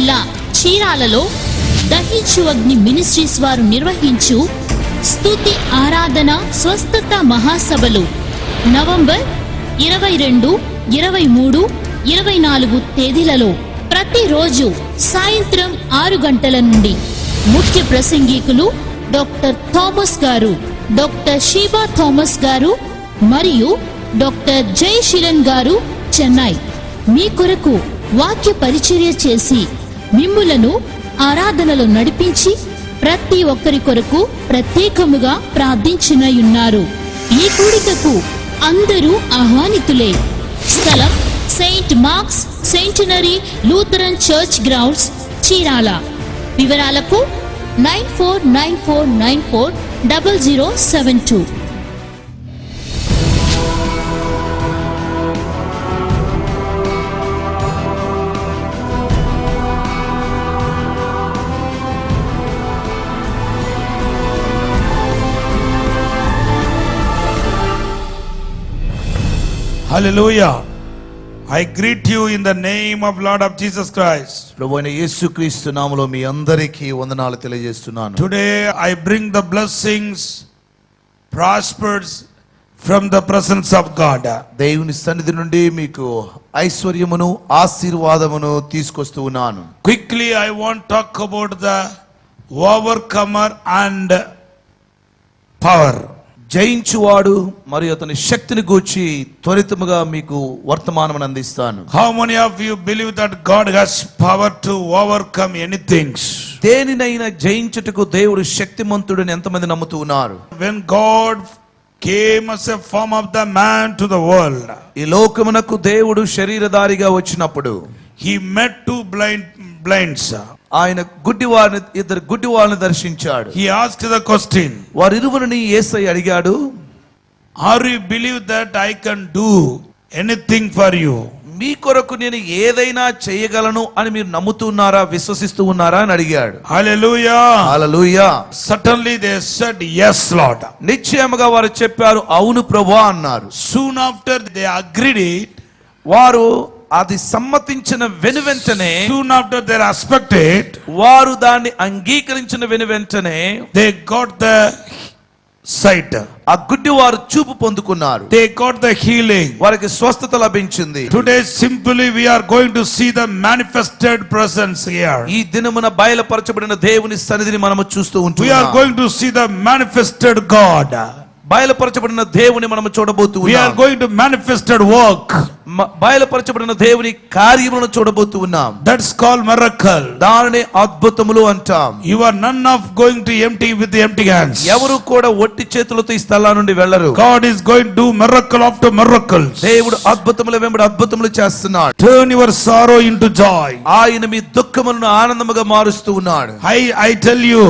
జిల్లా చీరాలలో దహించు అగ్ని మినిస్ట్రీస్ వారు నిర్వహించు స్తుతి ఆరాధన స్వస్థత మహాసభలు నవంబర్ 22, 23, 24 తేదీలలో ప్రతిరోజు సాయంత్రం 6 గంటల నుండి ముఖ్య ప్రసంగికులు డాక్టర్ థామస్ గారు, డాక్టర్ షీబా థామస్ గారు మరియు డాక్టర్ జయశీలన్ గారు చెన్నై మీ కొరకు వాక్య పరిచర్య చేసి మిమ్ములను ఆరాధనలో నడిపించి ప్రతి ఒక్కరి కొరకు ప్రత్యేకముగా ప్రార్థించినయున్నారు. ఈ కూడికకు అందరూ ఆహ్వానితులే. స్థలం Saint marks centenary Lutheran church grounds, Chirala. వివరాలకు 9494940072. Hallelujah. I greet you in the name of Lord of Jesus Christ. ప్రభువైన యేసుక్రీస్తు నామములో మీ అందరికీ వందనాలు తెలియజేస్తున్నాను. Today I bring the blessings prospers from the presence of God. దేవుని సన్నిధి నుండి మీకు ఐశ్వర్యమును ఆశీర్వాదమును తీసుకొస్తూ ఉన్నాను. Quickly I want to talk about the overcomer and power. జయించువాడు మరియు అతని శక్తిని గూర్చి త్వరితముగా మీకు వర్తమానమును అందిస్తాను. How many of you believe that God has power to overcome anything? దేనినైనా జయించుటకు దేవుడు శక్తిమంతుడని ఎంతమంది నమ్ముతూ ఉన్నారు? When God came as a form of the man to the world, ఈ లోకమునకు దేవుడు శరీరధారిగా వచ్చినప్పుడు he met two blinds. ఆయన ఇద్దరు గుడ్డి వారిని దర్శించాడు. He asked the question, వారిరువురిని యేసయ్య అడిగాడు, are you believe that I can do anything for you? మీ కొరకు నేను ఏదైనా చేయగలను అని మీరు నమ్ముతున్నారా, విశ్వసిస్తూ ఉన్నారా అని అడిగాడు. Hallelujah. Hallelujah. Certainly they said yes Lord. నిశ్చయముగా వారు చెప్పారు అవును ప్రభువా అన్నారు. Soon after they agreed it, వారు అది సమ్మతించిన వెనువెంటనే, soon after they respected, వారు దాన్ని అంగీకరించిన వెనువెంటనే they got the sight. ఆ గుడ్డి వారు చూపు పొందుకున్నారు. They got the healing. వారికి స్వస్థత లభించింది. Today simply we are going to see the manifested presence here. ఈ దినమున బయలుపరచబడిన దేవుని సన్నిధిని మనము చూస్తూ We ఉంటున్నాం. are going to see the manifested God. బయలుపరచబడిన దేవుని మనము చూడబోతూ We are ఉన్నాం. going to manifested work. బయలుపరచబడిన దేవుని కార్యములను చూడబోతూ ఉన్నాం. That's called miracle. దానిని అద్భుతములు అంటాం. You are none of going to empty with the empty hands. ఎవరు కూడా ఒట్టి చేతులతో ఈ స్థలం నుండి వెళ్ళరు. God is going to do miracle after miracles. దేవుడు అద్భుతముల వెంబడి అద్భుతములు చేస్తున్నాడు. Turn your sorrow into joy. ఆయన మీ దుఃఖములను ఆనందముగా మారుస్తూ ఉన్నాడు. I tell you,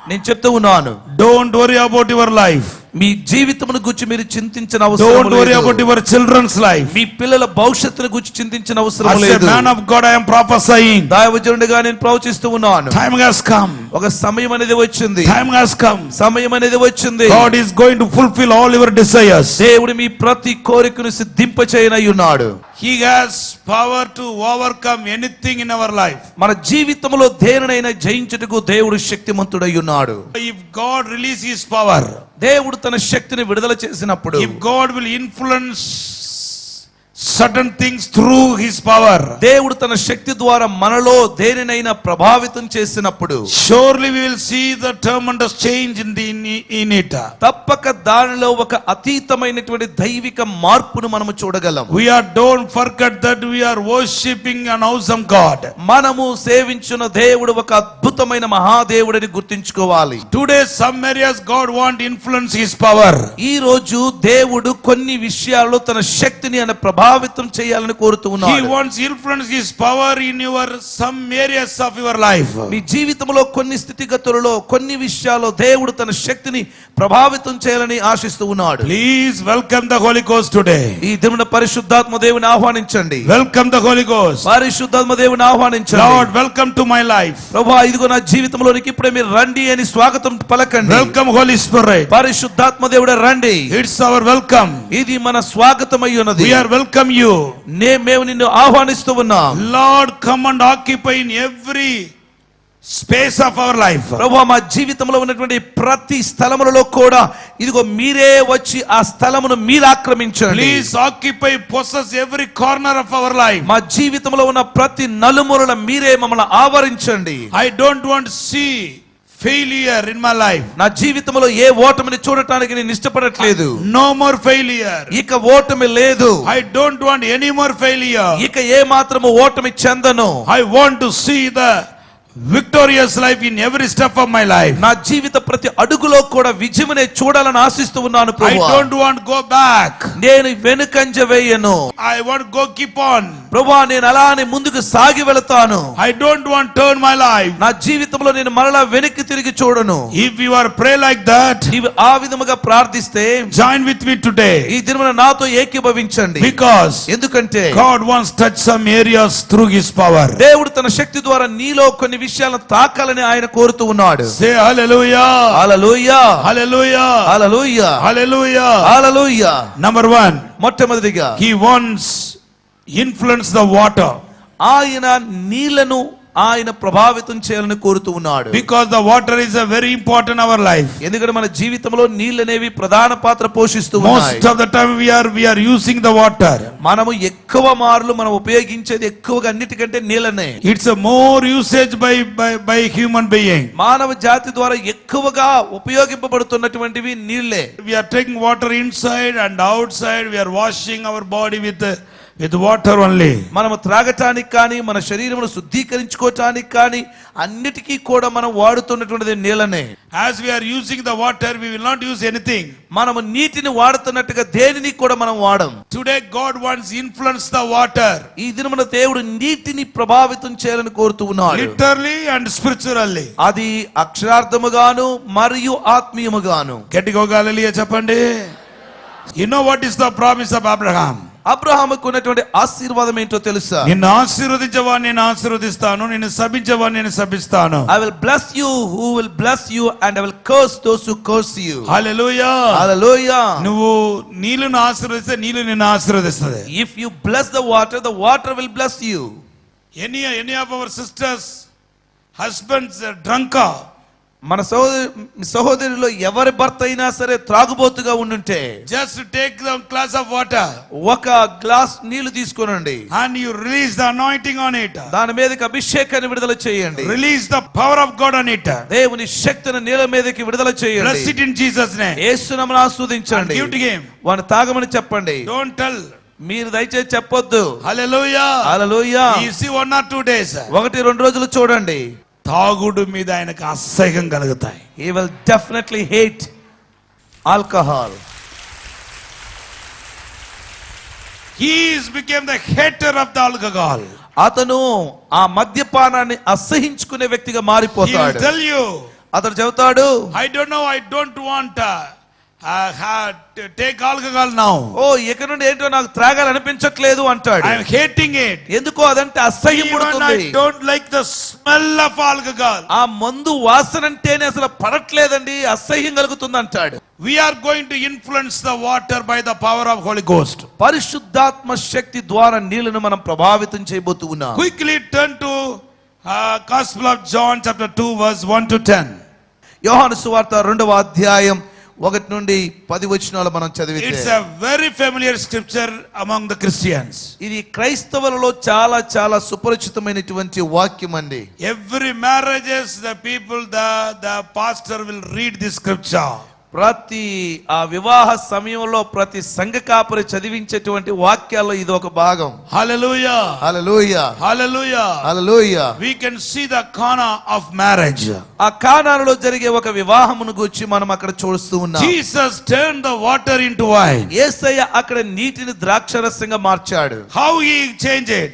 నేను చెప్తూ ఉన్నాను, don't worry about your life. మీ జీవితమును గురించి మీరు చింతించిన అవసరం Don't worry లేదు. about your children's life. మీ పిల్లల భవిష్యత్తును గురించి చింతించిన అవసరం As a లేదు. man of God I am prophesying. దైవజనుడిగా నేను ప్రవచిస్తూ ఉన్నాను. Time has come. ఒక సమయం అనేది వచ్చింది. Time has come. సమయం అనేది వచ్చింది. God is going to fulfill all your desires. దేవుడు మీ ప్రతి కోరికను సిద్ధింపచేయనై ఉన్నాడు. He has power to overcome anything in our life. మన జీవితంలో దేనినైనా జయించుటకు దేవుడు శక్తిమంతుడై ఉన్నాడు. If God release his power, దేవుడు తన శక్తిని విడుదల చేసినప్పుడు, if God will influence certain things through his power, దేవుడు తన శక్తి ద్వారా మనలో దేనినైనా ప్రభావితం చేసినప్పుడు, surely we will see the tremendous change in it. తప్పక దానిలో ఒక అతీతమైనటువంటి దైవిక మార్పును మనము చూడగలం. Don't forget that we are worshiping an awesome God. మనము సేవించిన దేవుడు ఒక అద్భుతమైన మహాదేవుడని గుర్తించుకోవాలి. Today some areas God want influence his power. ఈ రోజు దేవుడు కొన్ని విషయాల్లో తన శక్తిని అనే ప్రభావితం చేయాలని కోరుతూ He ఉన్నాడు. wants influence his power in your some areas of your life. మీ జీవితంలో కొన్ని స్థితిగతులలో కొన్ని విషయాల్లో దేవుడు తన శక్తిని ప్రభావితం చేయాలని ఆశిస్తూ ఉన్నాడు. Please welcome the Holy Ghost today. ఈ దినమున పరిశుద్ధాత్మ దేవుని ఆహ్వానించండి. Welcome the Holy Ghost. పరిశుద్ధాత్మ దేవుని ఆహ్వానించండి. Lord, welcome to my life. ప్రభువా, ఇదిగో నా జీవితంలోనికి ఇప్పుడే మీరు రండి అని స్వాగతం పలకండి. Welcome Holy Spirit. పరిశుద్ధాత్మ దేవుడే రండి. It's our welcome. ఇది మన స్వాగతం అయి ఉన్నది. We are welcome welcome you. మేము నిన్ను ఆహ్వానిస్తూ ఉన్నాం. Lord, come and occupy in every space of our life. ప్రభువా మా జీవితంలో ఉన్నటువంటి ప్రతి స్థలములలో కూడా ఇదిగో మీరే వచ్చి ఆ స్థలమును మీరు ఆక్రమించండి. Please occupy, possess every corner of our life. మా జీవితంలో ఉన్న ప్రతి నలుమూలల మీరే మమ్మల్ని ఆవరించండి. I don't want to see failure in my life. నా జీవితంలో ఏ ఓటమిని చూడటానికి నేను ఇష్టపడట్లేదు. No more failure. ఇక ఓటమి లేదు. I don't want any more failure. ఇక ఏ మాత్రము ఓటమి చెందను. I want to see the victorious life in every step of my life. నా జీవిత ప్రతి అడుగులో కూడా విజయమునే చూడాలని ఆశిస్తూ ఉన్నాను I ప్రభువా. don't want to go back. నేను వెనుకంజ వేయను. I want to go keep on. ప్రభువా నేను అలానే ముందుకు సాగి వెళతాను. I don't want to turn my life. నా జీవితంలో నేను మరలా వెనక్కి తిరిగి చూడను. If you are pray like that, నీవు ఆ విధముగా ప్రార్థిస్తే join with me today. ఈ దినమున నాతో ఏకీభవించండి. Because ఎందుకంటే God wants to touch some areas through His power. దేవుడు తన శక్తి ద్వారా నీలో కొన్ని విషయాలను తాకాలని ఆయన కోరుతూ ఉన్నాడు. Say hallelujah. హల్లెలూయా Hallelujah. హల్లెలూయా Hallelujah. హల్లెలూయా. Number 1, మొట్టమొదటిగా He wants influence the water. ఆయన నీళ్లను ఆయన ప్రభావితం చేయాలని కోరుతూ ఉన్నాడు. Because the water is a very important in our life. ఎందుకంటే మన జీవితంలో నీళ్ళనేవి ప్రధాన పాత్ర పోషిస్తూ ఉన్నాయి. Most of the time we are using the water. మనము ఎక్కువ మార్లు మనం ఉపయోగించేది ఎక్కువగా అన్నిటికంటే నీళ్ళనే. It's a more usage by human being. మానవ జాతి ద్వారా ఎక్కువగా ఉపయోగింపబడుతున్నటువంటివి నీళ్ళే. We are taking water inside and outside. We are washing our body with water only. మనము త్రాగటానికి కానీ మన శరీరమును శుద్ధీకరించుకోవటానికి కానీ అన్నిటికీ కూడా మనం వాడుతున్నటువంటిది నీళ్ళనే. As we are using the water, we will not use anything. మనము నీటిని వాడుతున్నట్టుగా దేనిని కూడా మనం వాడం. Today God wants to influence the water. ఈ దినమున దేవుడు నీటిని ప్రభావితం చేయాలని కోరుతూ ఉన్నాడు. Literally and spiritually. అది అక్షరార్థముగాను మరియు ఆత్మీయముగాను. గట్టిగా హల్లెలూయా చెప్పండి. You know what is the promise of Abraham? అబ్రహాముకు ఉన్నటువంటి ఆశీర్వాదం ఏంటో తెలుసా? నిన్ను ఆశీర్వదించేవాడిని నేను ఆశీర్వదిస్తాను, నిన్ను శపించేవాడిని నేను శపిస్తాను. I will bless you who will bless you and I will curse those who curse you. హల్లెలూయా. హల్లెలూయా. నువ్వు నీళ్ళను ఆశీర్వదిస్తే నీళ్ళు నిన్ను ఆశీర్వదిస్తుంది. If you bless the water will bless you. Any of our sisters husbands are drunker. మన సహోదరులో ఎవరి భర్త అయినా సరే త్రాగుబోతుగా ఉండుంటే just take the glass of water, ఒక గ్లాస్ నీళ్లు తీసుకోనండి, and you release the anointing on it. దాని మీదకి అభిషేకాన్ని విడుదల చేయండి. Release the power of God on it. దేవుని శక్తిని నీళ్ళ మీదకి విడుదల చేయండి. Bless it in Jesus name. యేసు నామమున ఆశీర్వదించండి. Give to him. వాని తాగమని చెప్పండి. Don't tell. మీరు దయచేసి చెప్పొద్దు. హల్లెలూయా. హల్లెలూయా. You see 1 or 2 days. 1-2 రోజులు చూడండి. తాగుడు మీద ఆయనకు అసహ్యం కలుగుతాయి. He will definitely hate alcohol. He became the hater of the alcohol. అతను ఆ మద్యపానాన్ని అసహించుకునే వ్యక్తిగా He will మారిపోతాడు. tell you, అతను చెబుతాడు, I don't want take alcohol now. ఓ ఇక నుండి ఏంటో నాకు త్రాగాలనిపించట్లేదు అంటాడు. I am hating it. ఎందుకో అదంటే అసహ్యం Even పుడుతుంది. I don't like the smell of alcohol. ఆ మందు వాసన అంటేనే అసలు పడట్లేదండి, అసహ్యం కలుగుతుంది అంటాడు. We are going to influence the water by the power of Holy Ghost. పరిశుద్ధాత్మ శక్తి ద్వారా నీళ్లను మనం ప్రభావితం చేయబోతూ ఉన్నాం. Quickly turn to Gospel of John chapter 2 verse 1 to 10. యోహాను సువార్త 2వ అధ్యాయం 1 నుండి 10 వచనాలు మనం చదివితే It's a very familiar scripture among the Christians. ఇది క్రైస్తవులలో చాలా చాలా సుపరిచితమైనటువంటి వాక్యం అండి. Every marriages the people the pastor will read this scripture. ప్రతి ఆ వివాహ సమయంలో ప్రతి సంఘ కాపరి చదివించేటువంటి వాక్యాల్లో ఇది ఒక భాగం. Hallelujah. Hallelujah. Hallelujah. Hallelujah. We can see the Cana of marriage. ఆ కానాలో జరిగే ఒక వివాహమును గురించి మనం అక్కడ చూస్తూ ఉన్నాం. Jesus turned the water into wine. యేసయ్య అక్కడ నీటిని ద్రాక్షరసంగా మార్చాడు. How he changed it?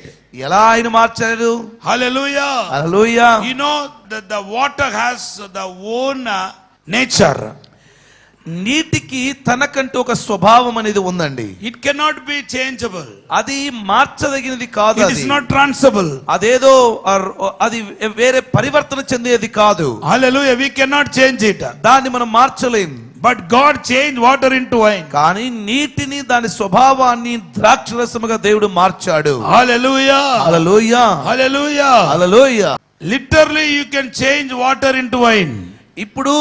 ఎలా ఆయన మార్చాడు? Hallelujah. Hallelujah. You know that the water has the own nature. నీటికి తనకంటూ ఒక స్వభావం అనేది ఉందండి. It cannot be changeable. అది మార్చదగినది కాదు. It is not transferable. అదేదో అది వేరే పరివర్తన చెందేది కాదు. Hallelujah. We cannot change it. దాన్ని మనం మార్చలేం. But God changed water into wine. కానీ నీటిని దాని స్వభావాన్ని ద్రాక్షరసముగా దేవుడు మార్చాడు. Hallelujah. Hallelujah, Hallelujah. Hallelujah. Literally you can change water into wine. ఇప్పుడు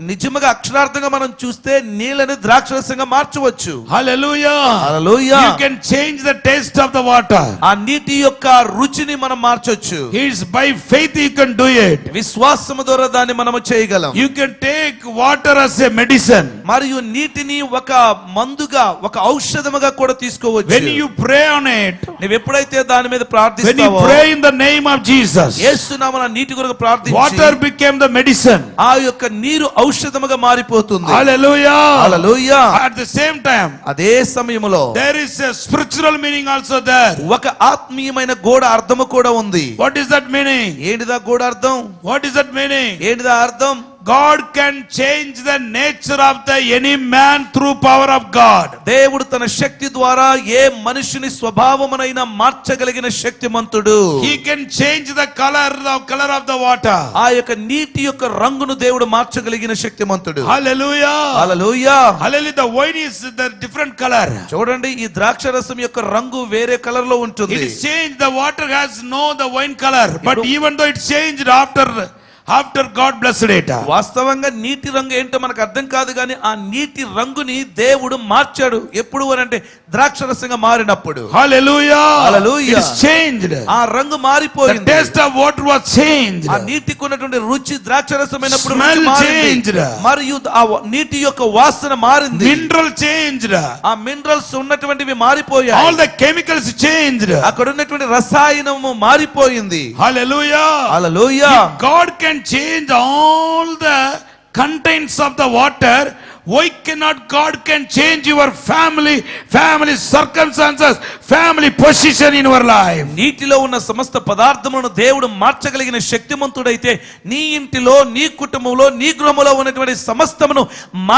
నిజముగా అక్షరార్థంగా మనం చూస్తే నీళ్ళని ద్రాక్షరసంగా మార్చవచ్చు. Hallelujah. Hallelujah. You can change the taste of the water. ఆ నీటి యొక్క రుచిని మనం మార్చొచ్చు. It's by faith you can do it. విశ్వాసము ద్వారా దాన్ని మనము చేయగలం. You can take water as a medicine. మరియు నీటిని ఒక మందుగా, ఒక ఔషధముగా కూడా తీసుకోవచ్చు. When you pray on it, నువ్వు ఎప్పుడైతే దాని మీద when you ప్రార్థిస్తావో, pray in the name of Jesus, యేసు నామమున నీటి కొరకు ప్రార్థించి water became the medicine. ఆ యొక్క నీరు ఔషధముగా మారిపోతుంది. Hallelujah. Hallelujah. At the same time, అదే సమయములో there is a spiritual meaning also there. ఒక ఆత్మీయమైన గూఢ అర్థము కూడా ఉంది. What is that meaning? ఏంటిదా గూఢ అర్థం? What is that meaning? ఏంటిదా అర్థం? God can change the nature of the any man through power of God. దేవుడు తన శక్తి ద్వారా ఏ మనుషుని స్వభావమునైనా మార్చగలిగిన శక్తిమంతుడు. He can change the color of the water. ఆ యొక్క నీటి యొక్క రంగును దేవుడు మార్చగలిగిన శక్తిమంతుడు. Hallelujah. Hallelujah. Hallelujah. The wine is the different color. చూడండి, ఈ ద్రాక్షరసం యొక్క రంగు వేరే కలర్ లో It ఉంటుంది. is changed. The water has the wine color, but even though it changed after God blessed it. వాస్తవంగా నీటి రంగు ఏంటో మనకు అర్థం కాదు, కానీ ఆ నీటి రంగుని దేవుడు మార్చాడు. ఎప్పుడు అని అంటే ద్రాక్షరసంగా మారినప్పుడు. Hallelujah. Hallelujah. It's changed. ఆ రంగు The మారిపోయింది. taste of water was changed. ఆ నీటికి ఉన్నటువంటి రుచి ద్రాక్షరసమైనప్పుడు Smell రుచి మారింది. changed. మరియు ఆ నీటి యొక్క వాసన మారింది. Mineral changed. ఆ మినరల్స్ ఉన్నటువంటివి మారిపోయాయి. All the chemicals changed. అక్కడ ఉన్నటువంటి రసాయనము మారిపోయింది. Hallelujah. Hallelujah. If God can change all the contents of the water, why cannot God can change your family circumstances, family position in your life? నీటిలో ఉన్న సమస్త పదార్థములను దేవుడు మార్చగలిగిన శక్తిమంతుడైతే నీ ఇంటిలో, నీ కుటుంబంలో, నీ గృహములో ఉన్నటువంటి సమస్తమును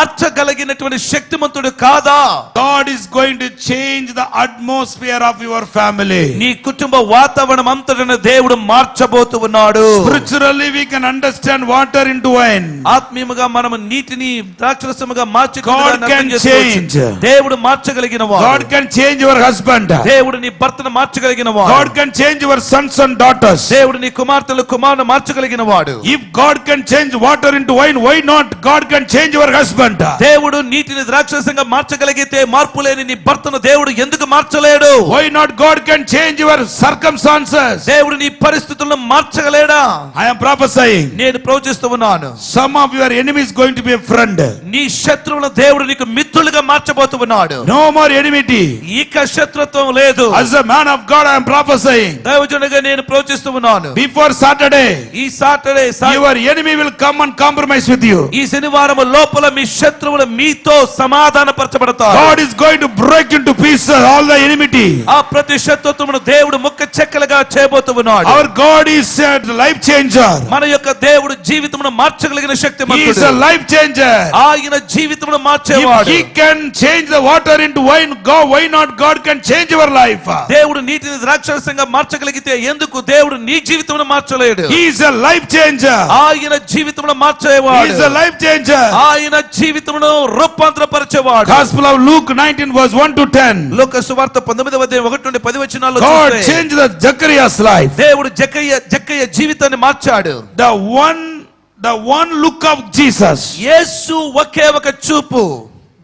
మార్చగలిగినటువంటి శక్తిమంతుడు కాదా? God is going to change the atmosphere of your family. నీ కుటుంబ వాతావరణం అంతటను దేవుడు మార్చబోతు ఉన్నాడు. Spiritually we can understand water into wine. ఆత్మీయముగా మనము నీటిని ద్రాక్షరసముగా మార్చి God can change. దేవుడు మార్చగలిగిన వాడు. God can change your husband. దేవుడు నీ భర్తను మార్చగలిగిన వాడు. God can change your sons and daughters. దేవుడు నీ కుమార్తెలను మార్చగలిగిన వాడు. If God can change water into wine, why not God can change your husband? దేవుడు నీటిని ద్రాక్షరసంగా మార్చగలిగితే మార్పులేని నీ భర్తను దేవుడు ఎందుకు మార్చలేడు? Why not God can change your circumstances? దేవుడు నీ పరిస్థితులను మార్చగలేడా? I am prophesying. నేను ప్రవచిస్తూ ఉన్నాను. Some of your enemies going to be a friend. నీ శత్రువులను దేవుడు నీకు మిత్రులుగా మార్చబోతు ఉన్నాడు. No more enmity. ఇక శత్రుత్వం లేదు. As a man of God, I am prophesying. దైవజనుడిగా నేను ప్రవచిస్తూ ఉన్నాను. Before Saturday, ఈ Saturday your enemy will come and compromise with you. ఈ శనివారం లోపల మీ శత్రువులు మీతో సమాధానపరచబడతారు. God is going to break into pieces all the enmity. ఆ ప్రతి శత్రుత్వమును దేవుడు ముక్క చెక్కలుగా చేయబోతూ ఉన్నాడు. Our God is a life changer. మన యొక్క దేవుడు జీవితమును మార్చగలిగిన He is శక్తిమంతుడు. a life changer. ఆయన జీవితమును If మార్చేవాడు. he can change the water into wine, why not God can change your life? దేవుడు నీటిని ద్రాక్షరసంగా మార్చగలిగితే ఎందుకు దేవుడు నీ జీవితమును మార్చలేడు? He is a life changer. ఆయన జీవితమును He మార్చేవాడు. is a life changer. ఆయన జీవితమును రూపాంతరపరిచేవాడు. Gospel of Luke 19 verse 1 to 10. లోక సువార్త 19వ అధ్యాయం 1 నుండి 10 వచనాల్లో God చూస్తే changed the Zechariah's life. దేవుడు జక్కయ్య జీవితాన్ని మార్చాడు. The one look of Jesus, యేసు ఒకే ఒక చూపు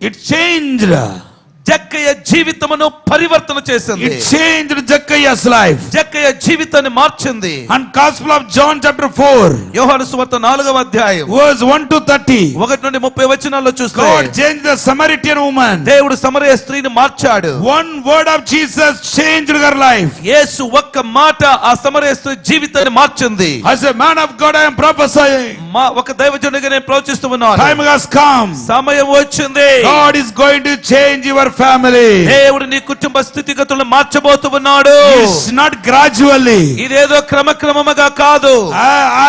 it changed. జక్కయ్య జీవితమును పరివర్తన చేసింది. It changed Zechariah's life. జక్కయ్య జీవితాన్ని మార్చింది. And Gospel of John chapter 4 యోహాను సువార్త 4వ అధ్యాయం verse 1 to 30. 1 నుండి 30 వచనాల్లో చూస్తే God changed the Samaritan woman. దేవుడు సమరయ స్త్రీని మార్చాడు. One word of Jesus changed her life. యేసు ఒక్క మాట ఆ సమరయ స్త్రీ జీవితాన్ని మార్చింది. As a man of God, I am prophesying. ఒక దైవజనుడిగా నేను ప్రవచిస్తూ ఉన్నాను. Time has come. సమయం వచ్చింది. God is going to change your family. దేవుడు నీ కుటుంబ స్థితిగతులను మార్చబోతూ ఉన్నాడు. It's not gradually. ఇదేదో క్రమక్రమముగా కాదు.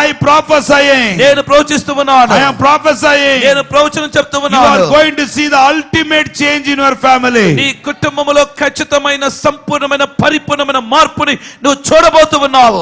I prophesying. నేను ప్రవచిస్తూ ఉన్నాను. I am prophesying. నేను ప్రవచనం చెప్తూ You ఉన్నాను. are going to see the ultimate change in your family. నీ కుటుంబములో ఖచ్చితమైన సంపూర్ణమైన పరిపూర్ణమైన మార్పుని నువ్వు చూడబోతూ ఉన్నావు.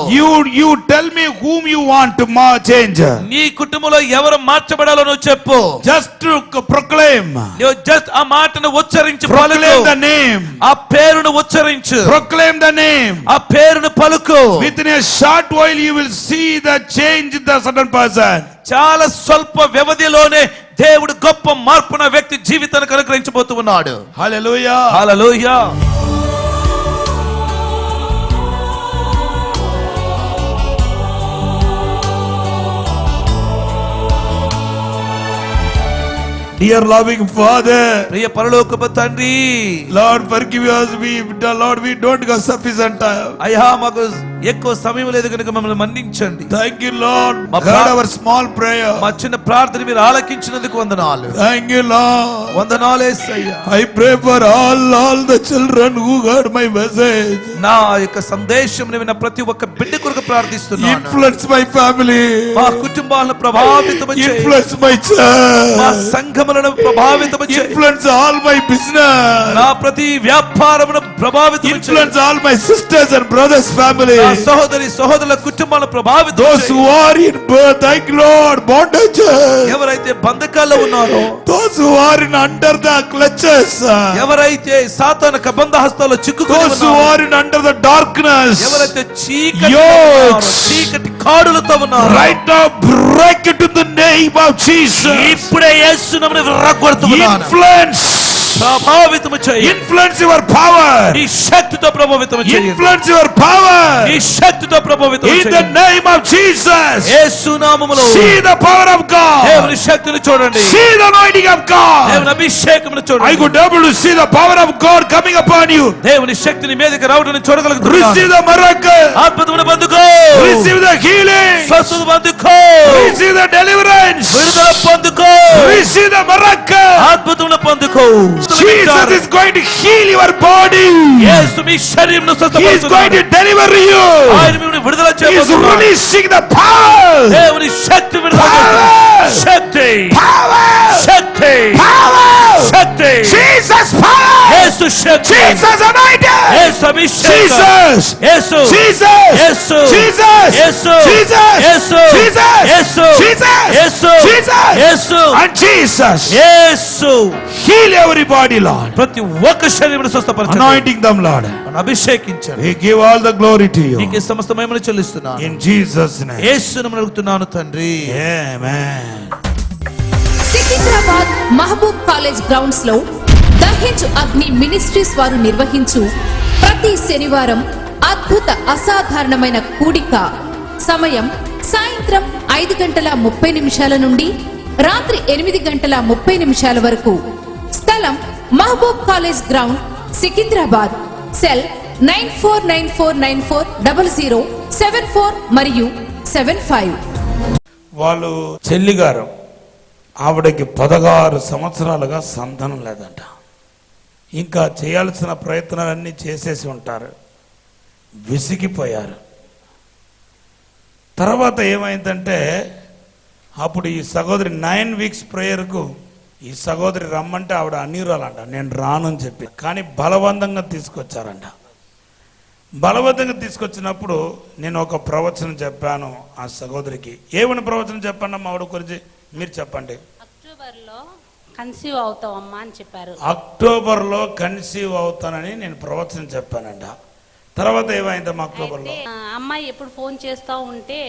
You tell me whom you want to change. నీ కుటుంబంలో ఎవరు మార్చబడాలో నువ్వు చెప్పు. Just to proclaim. నువ్వు జస్ట్ ఆ మాటను ఉచ్చరించి Proclaim పలుకు. the name. ఆ పేరును ఉచ్చరించు. Proclaim the name. ఆ పేరును పలుకు. Within a short while you will see the change in the certain person. చాలా స్వల్ప వ్యవధిలోనే దేవుడు గొప్ప మార్పున వ్యక్తి జీవితానికి అనుగ్రహించబోతూ ఉన్నాడు. Hallelujah. హల్లెలూయా. Dear loving Father, ప్రియ పరలోకపు తండ్రి, Lord forgive us. Lord, we don't have sufficient time. అయ్యా మాకు ఎక్కువ సమయం లేదు కనుక మమ్మల్ని మన్నించండి. Thank you, Lord. Ma Heard our small prayer. మా చిన్న ప్రార్థన మీరు ఆలకించినందుకు వందనాలు. Thank you, Lord. వందనాలు యేసయ్యా. I pray for all the children who heard my message. నా యొక్క సందేశం విన్న ప్రతి ఒక్క బిడ్డ కొరకు ప్రార్థిస్తున్నాను. Influence my family. మా కుటుంబాలను ప్రభావితం చేయి. Influence my మా church. సంఘములను ప్రభావితం చేయి. Influence all my business. నా ప్రతి వ్యాపారమును ప్రభావితం చేయి. Influence all my sisters and brothers' family. నా సహోదరి సహోదరుల కుటుంబాలను ప్రభావితం Those చేయి. who are in birth, thank you, Lord, bondages. ఎవరైతే బంధకాల్లో ఉన్నారో, Those who are in under the clutches. ఎవరైతే సాతాను కబంధ హస్తాల్లో చిక్కుకొని Those who ఉన్నారో, are in under the darkness. ఎవరైతే చీకటి Yokes. చీకటి కాడులతో ఉన్నారు, Right now, break it in the name of Jesus. ఇప్పుడే యేసు నామమున విరగ్గొడుతున్నాను. Influence. ప్రభావితం చేయి. Influence your power. నీ శక్తితో ప్రభావితం చేయి. Influence your power. నీ శక్తితో ప్రభావితం In the చేయి. name of Jesus. యేసు నామములో See the power of God. దేవుని శక్తిని చూడండి. See the anointing of God. దేవుని అభిషేకమును I చూడండి. could able to see the power of God coming upon you. దేవుని శక్తిని మీదకి రావడాన్ని చూడగలుగుతున్నాను. Receive the miracle. అద్భుతమైన పొందుకో. Receive the healing. స్వస్థత పొందుకో. Receive the deliverance. విడుదల పొందుకో. Receive the miracle. అద్భుతమైన పొందుకో. Jesus is going to heal your body. యేసు మీ శరీరమును He is going స్వస్థపరుస్తున్నాడు. to deliver you. ఆయన మిమ్మల్ని విడుదల He is చేయబోతున్నాడు. releasing the power. దేవుని శక్తి విడుదల చేస్తున్నాడు. Power. శక్తి Power. శక్తి Power. శక్తి Jesus power. యేసు శక్తి Jesus anointed. యేసు అభిషేకం Jesus. Yesu Jesus. Yesu Jesus. Yesu Jesus. Yesu Jesus. Yesu Jesus. Yesu Jesus. Yesu And Jesus. Yesu Heal everybody, Lord. ప్రతి ఒక్క శరీరమును స్వస్థపరచండి. Anointing them, Lord. అభిషేకించండి. We give all the glory to you. నీకే సమస్త మహిమను చెల్లిస్తున్నాను. In Jesus' name. యేసు నామమున అడుగుతున్నాను తండ్రి. Amen. Secunderabad Mahboob college grounds లో దహించు అగ్ని మినిస్ట్రీస్ వారు నిర్వహించు ప్రతి శనివారం అద్భుత అసాధారణమైన కూడిక. సమయం సాయంత్రం 5:30 నుండి రాత్రి 8:30 వరకు. స్థలం Mahboob college ground, Secunderabad. Cell 9494940074 మరియు 75. వాళ్ళు చెల్లిగారు, ఆవిడకి 16 సంవత్సరాలుగా సంతానం లేదంట. ఇంకా చేయాల్సిన ప్రయత్నాలన్నీ చేసేసి ఉంటారు, విసిగిపోయారు. తర్వాత ఏమైందంటే అప్పుడు ఈ సహోదరి 9 వీక్స్ ప్రేయర్కు ఈ సహోదరి రమ్మంటే ఆవిడ అన్నిరాలంట, నేను రాను అని చెప్పి. కానీ బలవంతంగా తీసుకొచ్చారంట. బలవంతంగా తీసుకొచ్చినప్పుడు నేను ఒక ప్రవచనం చెప్పాను ఆ సహోదరికి. ఏమని ప్రవచనం చెప్పానమ్మా ఆవిడ గురించి మీరు చెప్పండి. అక్టోబర్లో కన్సీవ్ అవుతావమ్మా అని చెప్పారు. అక్టోబర్లో కన్సీవ్ అవుతానని నేను ప్రవచనం చెప్పానంట. తర్వాత ఏమైందమ్మా అక్టోబర్లో? అయితే, అమ్మాయి ఎప్పుడు ఫోన్ చేస్తూ ఉంటే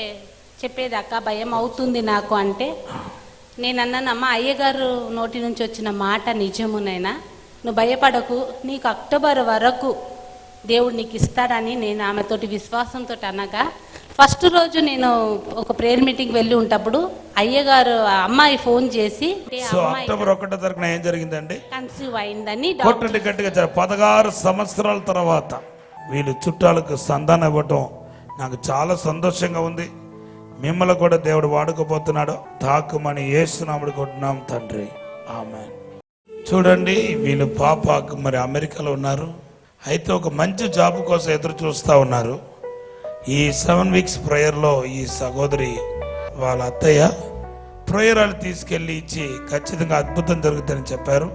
చెప్పేది, అక్క భయం అవుతుంది నాకు అంటే, నేను అన్నానమ్మా అయ్యగారు నోటి నుంచి వచ్చిన మాట నిజమునైనా, నువ్వు భయపడకు, నీకు అక్టోబర్ వరకు దేవుడు నీకు ఇస్తాడని నేను ఆమెతోటి విశ్వాసంతో అనగా, ఫస్ట్ రోజు నేను ఒక ప్రేయర్ మీటింగ్ వెళ్ళి ఉంటప్పుడు అయ్యగారు అమ్మాయి ఫోన్ చేసి సో అక్టోబర్ 1వ తారీఖున ఏం జరిగిందండి? కన్సీవ్ అయిందని కొట్టండి గట్టిగా. 16 సంవత్సరాల తర్వాత వీళ్ళు చుట్టాలకు సంతానం ఇవ్వటం నాకు చాలా సంతోషంగా ఉంది. మిమ్మల్ని కూడా దేవుడు వాడుకోబోతున్నాడు. తాకుమని యేసు నామమున కొట్టున్నాం తండ్రి. ఆమేన్. చూడండి, వీళ్ళు పాప మరి అమెరికాలో ఉన్నారు. అయితే ఒక మంచి జాబ్ కోసం ఎదురు చూస్తూ ఉన్నారు. ఈ 7 వీక్స్ ప్రేయర్లో ఈ సహోదరి వాళ్ళ అత్తయ్య ప్రేయర్ వాళ్ళు తీసుకెళ్ళి ఇచ్చి ఖచ్చితంగా అద్భుతం జరుగుతుందని చెప్పారు.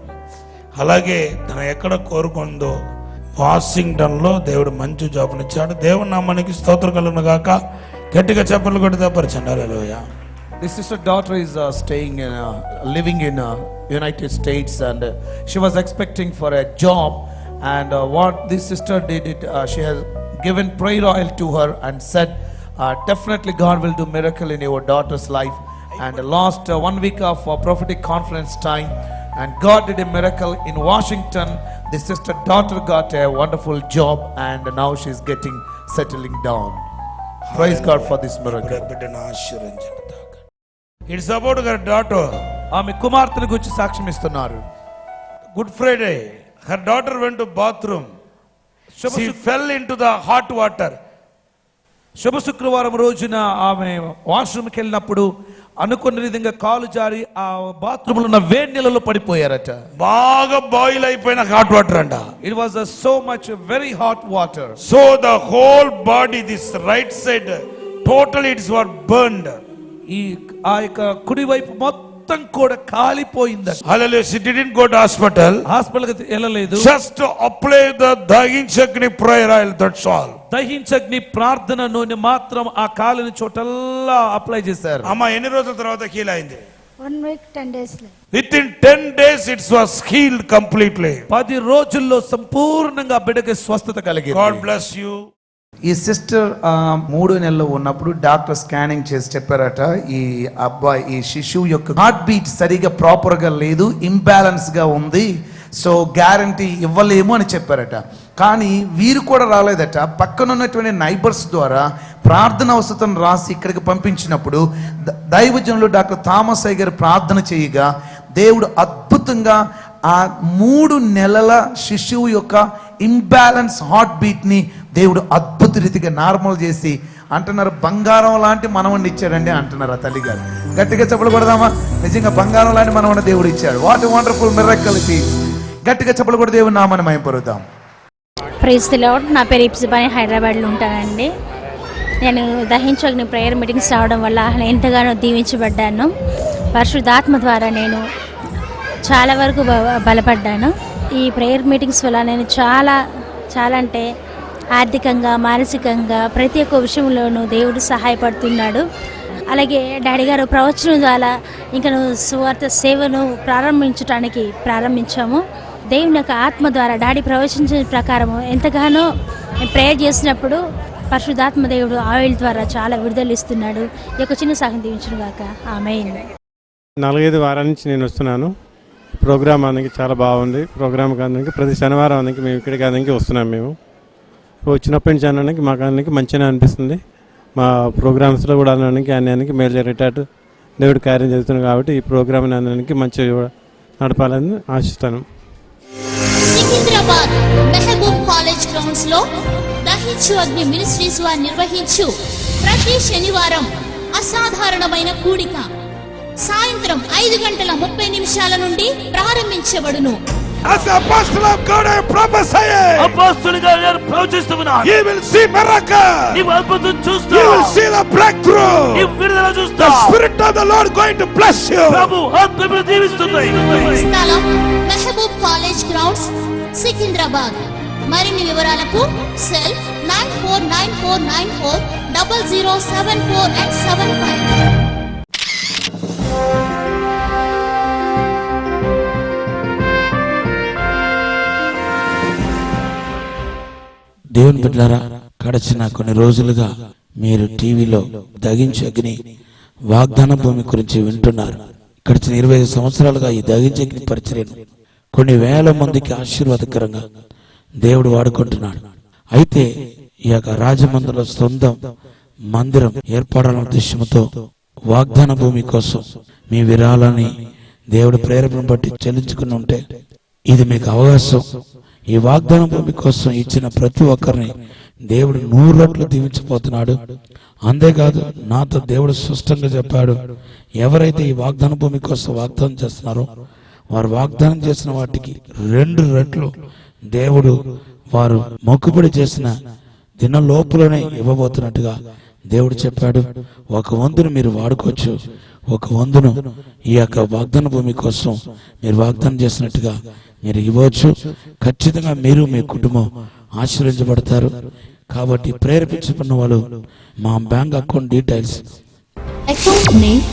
అలాగే తను ఎక్కడ కోరుకుందో వాషింగ్టన్లో దేవుడు మంచి జాబ్నిచ్చాడు. దేవుని నామానికి స్తోత్రం కలుగును గాక. గట్టిగా చెప్పలు కొడితే పరిచండి. హల్లెలూయా. This sister daughter is staying in, living in United States, and she was expecting for a job. And what this sister did, she has given prayer oil to her and said, definitely God will do miracle in your daughter's life. And last 1 week of prophetic conference time, and God did a miracle in Washington. This sister daughter got a wonderful job, and now she is getting settling down. Praise God for this miracle. బిడ్డను ఆశీర్వదించండి. It's about her daughter. ఆమె కుమార్తెల గురించి సాక్ష్యం ఇస్తున్నారు. Good Friday, her daughter went to bathroom. She full into the hot water. శుభ శుక్రవారం రోజున ఆమె వాష్రూమ్కి వెళ్ళినప్పుడు అనుకున్న విధంగా కాలు జారి ఆ బాత్రూమ్ లో ఉన్న వేడి నీళ్ళలో పడిపోయారట. బాగా బాయిల్ అయిపోయిన హాట్ వాటర్ అంట. It was so much very hot water. So the whole body, this right side total it's were burned. ఆ యొక్క కుడి వైపు మొత్తం కూడా కాలిపోయింది. హల్లెలూయా. She didn't go to hospital. Hospital కి వెళ్ళలేదు. Just to apply the దహించగ్ని prayer oil, that's all. దహించగ్ని ప్రార్థన నూనె మాత్రం ఆ కాలిన చోటల్లా అప్లై చేశారు. అమ్మ ఎన్ని రోజుల తర్వాత హీల్ అయింది? 1 week 10 days. Within 10 days it was healed completely. 10 రోజుల్లో సంపూర్ణంగా బిడ్డకి స్వస్థత కలిగింది. God bless you. ఈ సిస్టర్ 3 నెలలు ఉన్నప్పుడు డాక్టర్ స్కానింగ్ చేసి చెప్పారట, ఈ అబ్బాయి ఈ శిశువు యొక్క హార్ట్ బీట్ సరిగా ప్రాపర్ గా లేదు, ఇంబ్యాలెన్స్ గా ఉంది, సో గ్యారంటీ ఇవ్వలేము అని చెప్పారట. కానీ వీరు కూడా రాలేదట. పక్కన ఉన్నటువంటి నైబర్స్ ద్వారా ప్రార్థన అవసరం రాసి ఇక్కడికి పంపించినప్పుడు దైవజనులు డాక్టర్ థామస్ అయ్య గారు ప్రార్థన చేయగా దేవుడు అద్భుతంగా ఆ 3 నెలల శిశువు యొక్క ఇంబ్యాలెన్స్ హార్ట్ బీట్ ని దేవుడు అద్భుత రీతిగా నార్మల్ చేసి అంటున్నారు, బంగారం లాంటి మనవణ్ణి ఇచ్చాడండి అంటున్నారు ఆ తల్లి గారు. గట్టిగా చెప్పలు కొడదామా? నిజంగా బంగారం లాంటి మనవణ్ణి దేవుడు ఇచ్చాడు. What a wonderful miracle it is. గట్టిగా చెప్పలు కూడా దేవుని నామమున మహిమపరుద్దాం. Praise the lord. నా పేరు ఇప్సిబాని, హైదరాబాద్లో ఉంటానండి. నేను దహించగ్ని ప్రేయర్ మీటింగ్స్ రావడం వల్ల ఎంతగానో దీవించబడ్డాను. పరిశుద్ధాత్మ ద్వారా నేను చాలా వరకు బలపడ్డాను. ఈ ప్రేయర్ మీటింగ్స్ వల్ల నేను చాలా అంటే ఆర్థికంగా, మానసికంగా ప్రతి ఒక్క విషయంలోనూ దేవుడు సహాయపడుతున్నాడు. అలాగే డాడీ గారు ప్రవచనం ద్వారా ఇంకా సువార్త సేవను ప్రారంభించాము. దేవుని యొక్క ఆత్మ ద్వారా డాడీ ప్రవచించిన ప్రకారము ఎంతగానో ప్రేయర్ చేసినప్పుడు పరిశుద్ధాత్మ దేవుడు ఆయిల్ ద్వారా చాలా విడుదల ఇస్తున్నాడు. ఈ యొక్క చిన్న సాగం దీవించును గాక. ఆమేన్. 4-5 వారాల నుంచి నేను వస్తున్నాను. ప్రోగ్రామ్ అనేది చాలా బాగుంది. ప్రోగ్రామ్ కాడానికి ప్రతి శనివారం అనేది మేము ఇక్కడికి అనేది వస్తున్నాం. మేము వచ్చినప్పటి నుంచి అనడానికి మాకు అన్నికి మంచిగా అనిపిస్తుంది. మా ప్రోగ్రామ్స్లో కూడా అన్నానికి మేలు జరిగేటట్టు దేవుడు కార్యం చేస్తున్నాడు. కాబట్టి ఈ ప్రోగ్రామ్ అన్నానికి మంచిగా నడపాలని ఆశిస్తాను. సికింద్రాబాద్ మెహబూబ్ కాలేజ్ గ్రౌండ్స్ లో దహించు అగ్ని మినిస్ట్రీస్ వారు నిర్వహించు ప్రతి శనివారం అసాధారణమైన కూడిక సాయంత్రం 5:30 నుండి ప్రారంభించబడును. As the apostle of God I prophesy. అపోస్తలుగా నేను ప్రవచిస్తున్నాను. You will see miracle. నీవు అద్భుతం చూస్తావు. You will see the breakthrough. నీవు విడుదల The చూస్తావు. spirit of the Lord going to bless you. ప్రభు ఆత్మను దీవిస్తుంది. స్థలం మెహబూబ్ కాలేజ్ గ్రౌండ్స్, సికింద్రాబాద్. మరిన్ని వివరాలకు సెల్ 9494940074 and 75. దేవుని బిడ్డలారా, గడిచిన కొన్ని రోజులుగా మీరు టీవీలో దహించు అగ్ని వాగ్దాన భూమి గురించి వింటున్నారు. గడిచిన 25 సంవత్సరాలుగా ఈ దహించు అగ్ని పరిచర్యను కొన్ని వేల మందికి ఆశీర్వాదకరంగా దేవుడు వాడుకుంటున్నాడు. అయితే ఈ యొక్క రాజమందిరంలో సొంతం మందిరం ఏర్పడాలన్న ఉద్దేశంతో వాగ్దాన భూమి కోసం మీ విరాళాన్ని దేవుడు ప్రేరేపణ బట్టి చెల్లించుకుని ఉంటే ఇది మీకు అవకాశం. ఈ వాగ్దాన భూమి కోసం ఇచ్చిన ప్రతి ఒక్కరిని దేవుడు 100 రెట్లు దీవించబోతున్నాడు. అంతేకాదు నాతో దేవుడు స్పష్టంగా చెప్పాడు, ఎవరైతే ఈ వాగ్దాన భూమి కోసం వాగ్దానం చేస్తున్నారో వారు వాగ్దానం చేసిన వాటికి 2 రెట్లు దేవుడు వారు మొక్కుబడి చేసిన దిన లోపులోనే ఇవ్వబోతున్నట్టుగా దేవుడు చెప్పాడు. 1 వంతును మీరు వాడుకోవచ్చు. 1 వంతును ఈ యొక్క వాగ్దాన భూమి కోసం మీరు వాగ్దానం చేసినట్టుగా మీరు ఇవ్వచ్చు. ఖచ్చితంగా మీరు మీ కుటుంబం ఆశీర్వదించబడతారు. కాబట్టి ప్రేరేపించుకున్న వాళ్ళు మా bank account details, account name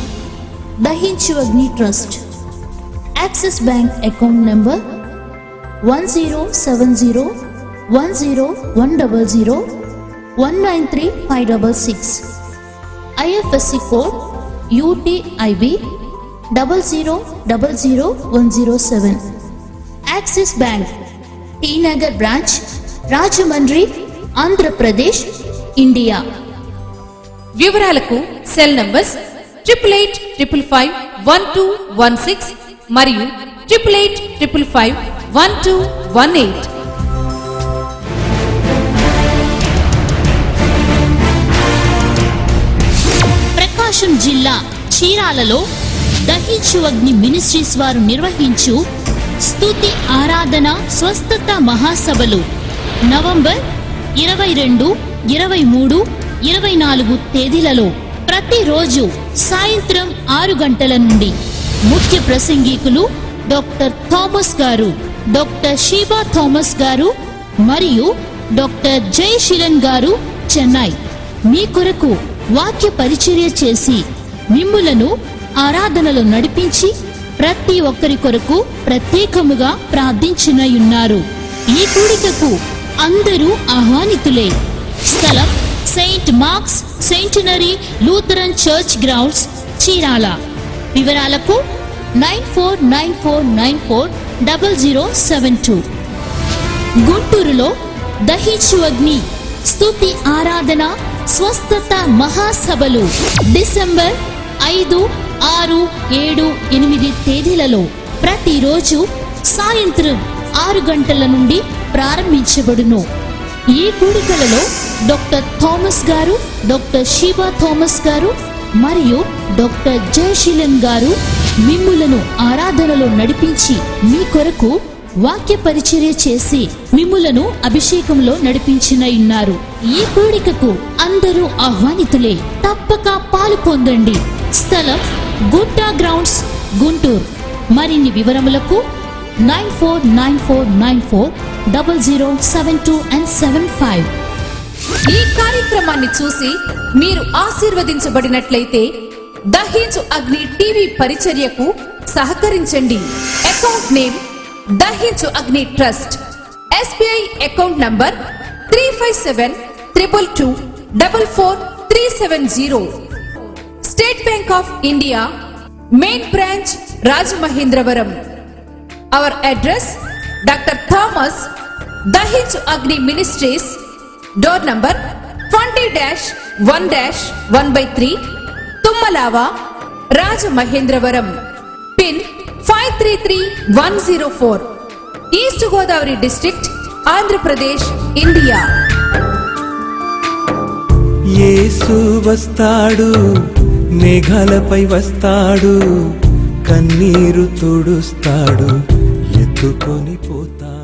Dahinchu Agni trust, Axis bank account number 1070100100193566, IFSC code UTIB 0000107, Axis bank T Nagar branch, Rajahmundry, Andhra Pradesh, India. వివరాలకు సెల్ నంబర్స్ 8855551216 మరియు 8855551218. ప్రకాశం జిల్లా చీరాలలో దహించు అగ్ని మినిస్ట్రీస్ వారు నిర్వహించు స్తుతి ఆరాధన స్వస్థత మహాసభలు నవంబర్ 22, 23, 24 తేదీలలో ప్రతిరోజు సాయంత్రం 6 గంటల నుండి ముఖ్య ప్రసంగికులు డాక్టర్ థామస్ గారు, డాక్టర్ షీబా థామస్ గారు మరియు డాక్టర్ జయశీలన్ గారు చెన్నై మీ కొరకు వాక్య పరిచర్య చేసి మిమ్ములను ఆరాధనలో నడిపించి ప్రతి ఒక్కరి కొరకు ప్రత్యేకముగా ప్రార్థించనయున్నారు. ఈ కూడికకు అందరూ ఆహ్వానితులే. స్థలం Saint marks centenary Lutheran church grounds, Chirala. వివరాలకు 9494940072. గుంటూరులో దహించు అగ్ని స్తుతి ఆరాధన స్వస్థత మహాసభలు డిసెంబర్ 5, 6, 7, 8 తేదీలలో ప్రతిరోజు సాయంత్రం 6 గంటల నుండి ప్రారంభించబడును. ఈ కూడికలలో డాక్టర్ థామస్ గారు, డాక్టర్ షీబా థామస్ గారు మరియు డాక్టర్ జయశీలన్ గారు మిమ్ములను ఆరాధనలో నడిపించి మీ కొరకు వాక్య పరిచర్య చేసి మిమ్ములను అభిషేకంలో నడిపించినయున్నారు. ఈ కూడికకు అందరూ ఆహ్వానితులే. తప్పక పాలు పొందండి. స్థలం గుంటా గ్రౌండ్స్, గుంటూరు. మరిన్ని వివరములకు 9494940072 ఈ కార్యక్రమాన్ని చూసి మీరు ఆశీర్వదించబడినట్లయితే దహించు అగ్ని టీవీ పరిచర్యకు సహకరించండి. Account name Dahinchu Agni trust, SBI account number 3572224437, state bank of India main branch Rajamahendravaram. Our address doctor Thomas Dahinchu Agni ministries, door number 20-1-1/3, Tummalava, Rajamahendravaram. Pin 533104, east Godavari district, Andhra Pradesh, India. Yesu వస్తాడు, మేఘాలపై వస్తాడు, కన్నీరు తుడుస్తాడు, ఎత్తుకొని పోతాడు.